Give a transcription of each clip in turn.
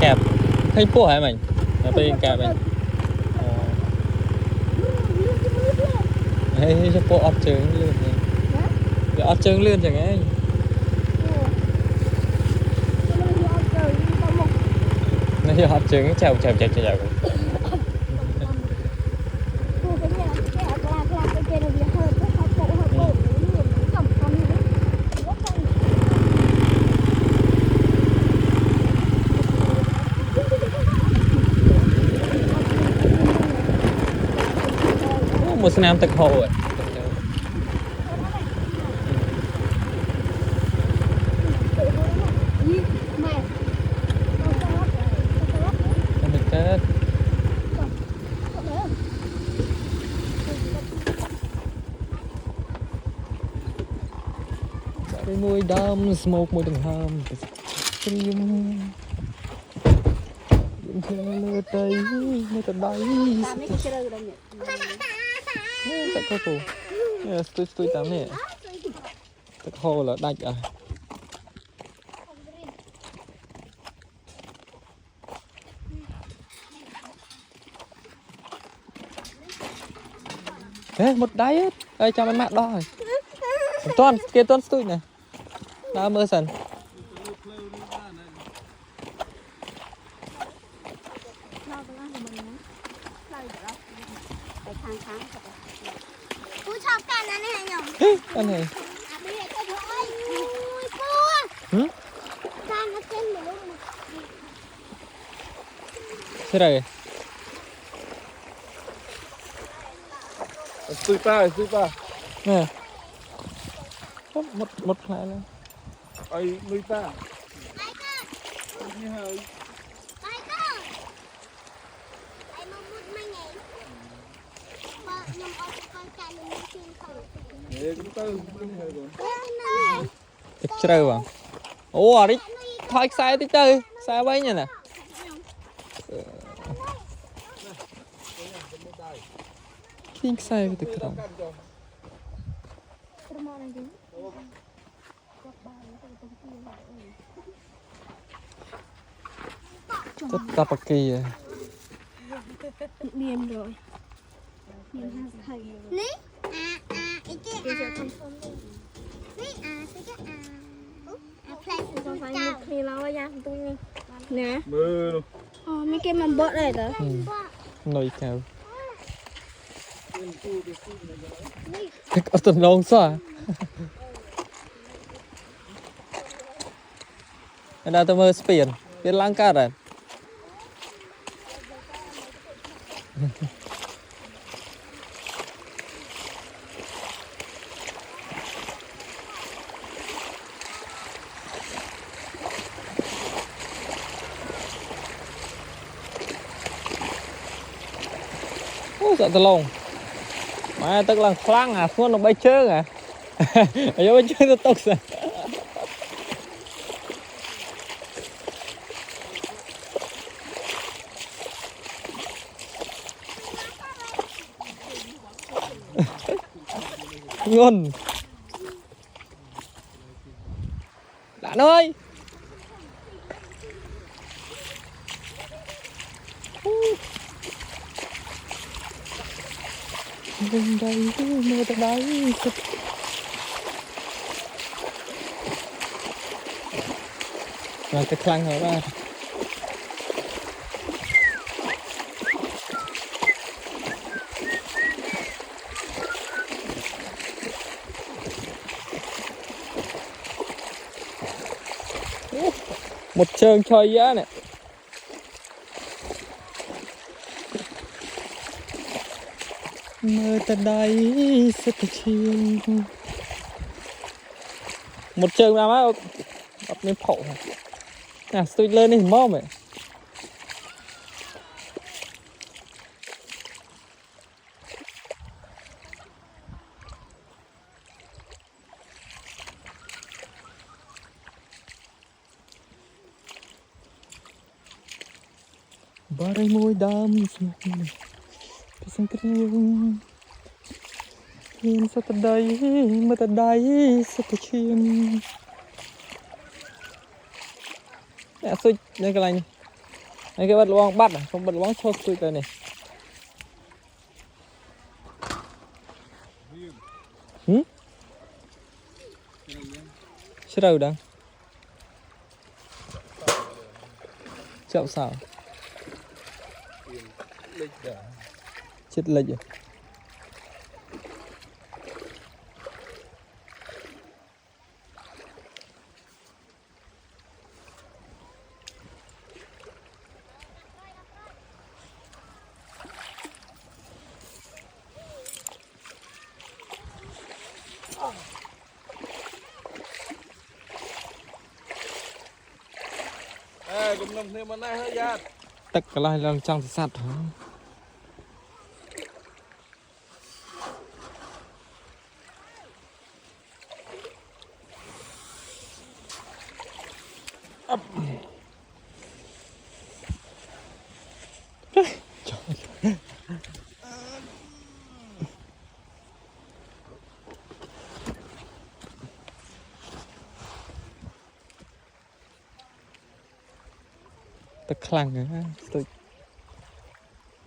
kẹp thấy phố hả mình là bên kẹp mình hay cho phố ọt trứng lươn này ọt trứng lươn chẳng ấy nó ọt trứng chèo một sân nam thực hồ rồi cái môi đam smoke môi đằng ham stream mưa tây mưa tây chắc có tù tôi tắm nè thực hồ là đạch à ê một đáy hết đây cho anh mát đo rồi toàn kia toàn tôi nè đã mơ sần anh này thế này Tôi ta nè một lại lên ai nuôi ta như hơi ít chơi vào ủa đi thôi sai tới chơi sai bấy nha nè kinh sai với thực lòng rất tapaki à miền rồi miền hai thầy ní thì nó ra tôi nè mưa luôn mấy cái mầm bớt này đó nồi cào cái ở tuần lông sao à đã tôi mơ spiền biết lăng cả rồi dạ tao lông mà tức là khoang à xuống nó bay chơi à ở dưới bay chơi nó tốc rồi ngon Đạn ơi vùng đây mưa tới đấy là cái khăn rồi ba một trường chơi giá này mưa tới đây sẽ tới chiều một trường nào á ập lên phổ à tôi lên đi mò mày barai môi đam pisang kriung in sa taday mataday sa tachim ya so cái này Này cái bật loang bắt à, không bật loang chốt tụi cái này. Hử? Chết đâu đang? Chậu sao? Chết lệch rồi. Ê, cũng nằm thêm bên này hơi giạt. Tất cả lại là trong thì sạt hả? Tất khăn hả?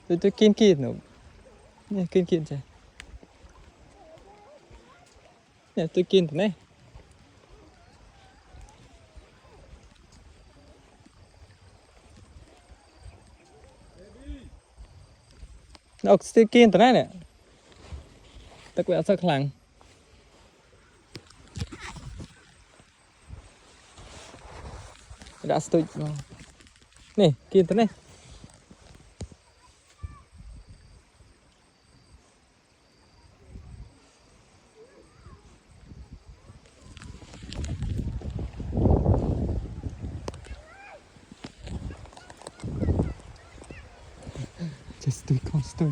Tôi kiên nữa. Nè kiên chả. Nè tôi kiên thế này. Nó tôi kiên thế này nè. Tất cả sắc khăn. Đã tôi nè kiên thế này. Just stay.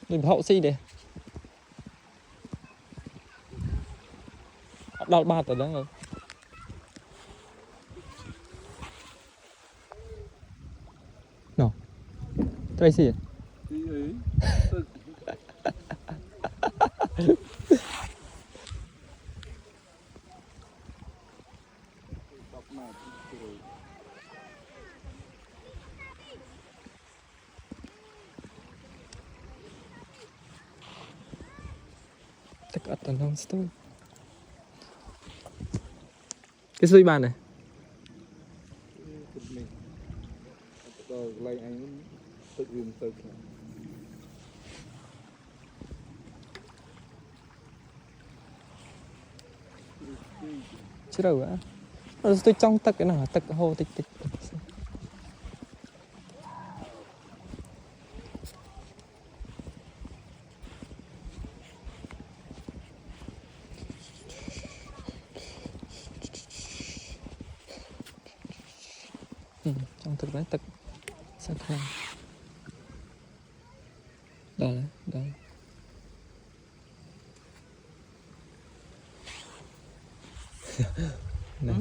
Mình hậu xí đi. Đau ba tờ đó rồi. No. Tracy. Tí ấy. Tất cả tầng non stone. Cái suy bàn này. Lại anh tự dùng tự. Chứ đâu á. Tôi trong tất cái nào tất hồ tích. Trong thực đấy tất sắc khăn. Đây. Nè,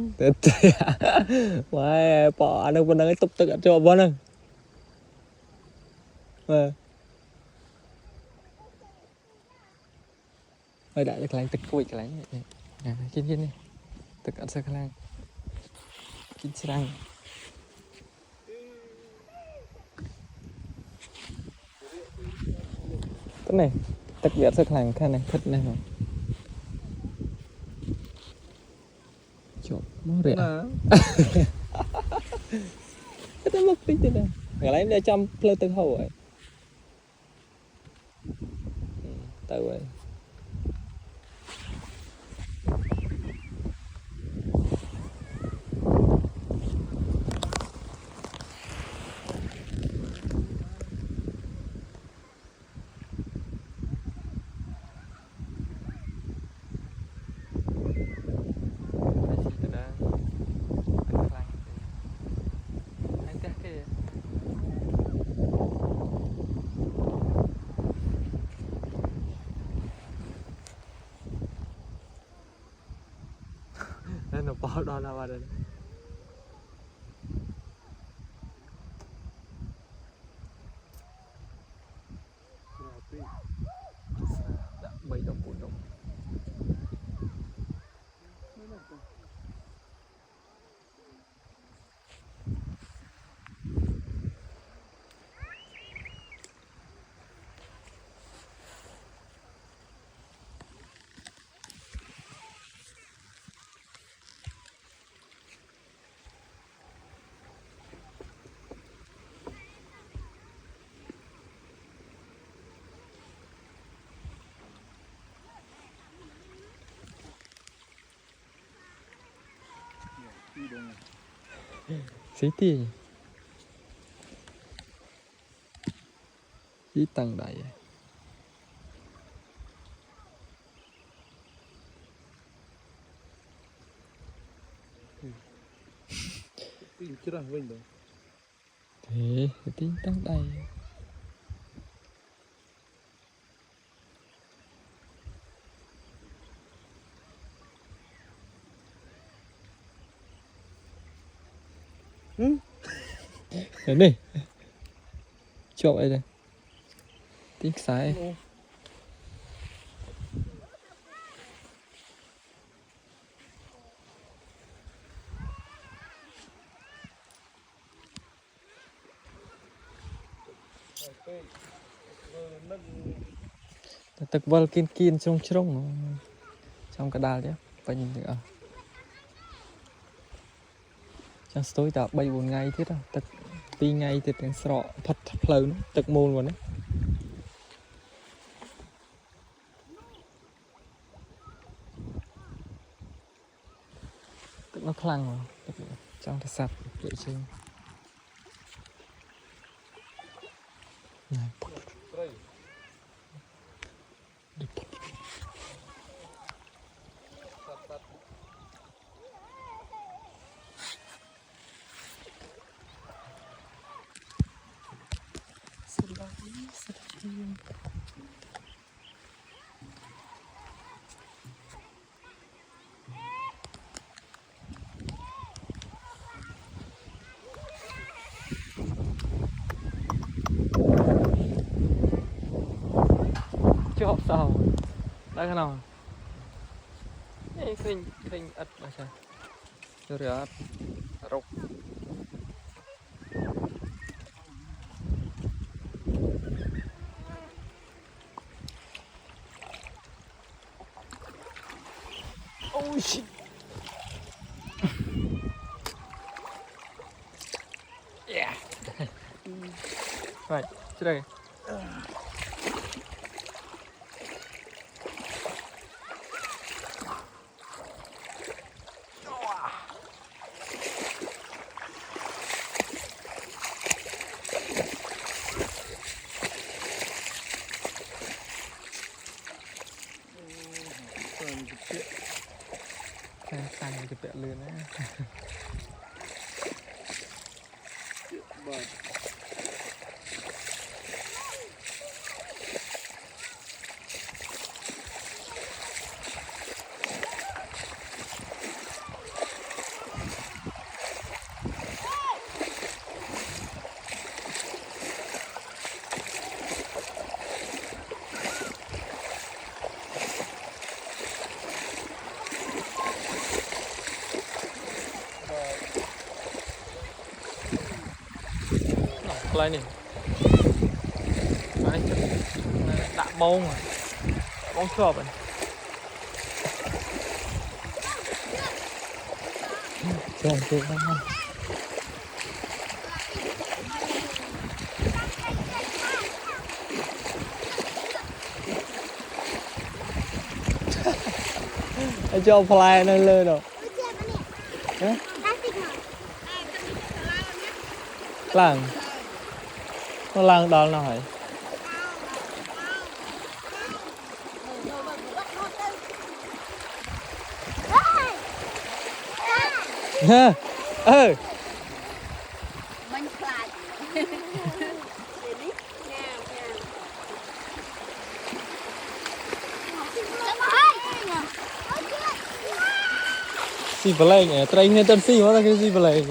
wow, bỏ anh vẫn đang tục tự cho bọn anh. Ơi đại cái lạnh tịch cùi cái lạnh này. Nè, kiên đi. Tất cả sắc khăn. Kiên răng. Cái này, tất biệt sắc khăn cái này thật này mà. Nó rẻ. Cái mất tích thế này. Ngày lấy để chăm plơ từng hậu ấy. Tới vậy. Nó bỏ đó là vào đây. Đã 7 đồng 4 đồng. đi đâu xí tiền xí tăng đầy tin chưa rằng vinh đâu thế tính tăng đầy đến đi chọn đây đây tính sai tật vල් kiên kiên trong trong cái đà chứ bệnh được chẳng tối ta 3-4 ngày thế đó tật 2 ngày thì tiếng sọ phật lớn tật môn vào đấy tức nó khăng rồi trong thật sạch vậy chứ này chưa học sao đây cái nào khinh ất mà sao cho rồi rục ôi shit yeah rồi chưa đây sang cái bẹ lươn á lại nè đã bông rồi bông chọp rồi chơi chơi không cho fly nó lên rồi làng nó làng đó là hỏi ha mình phải xì vào lên trai nghe tên xì mà ta cái xì vào lên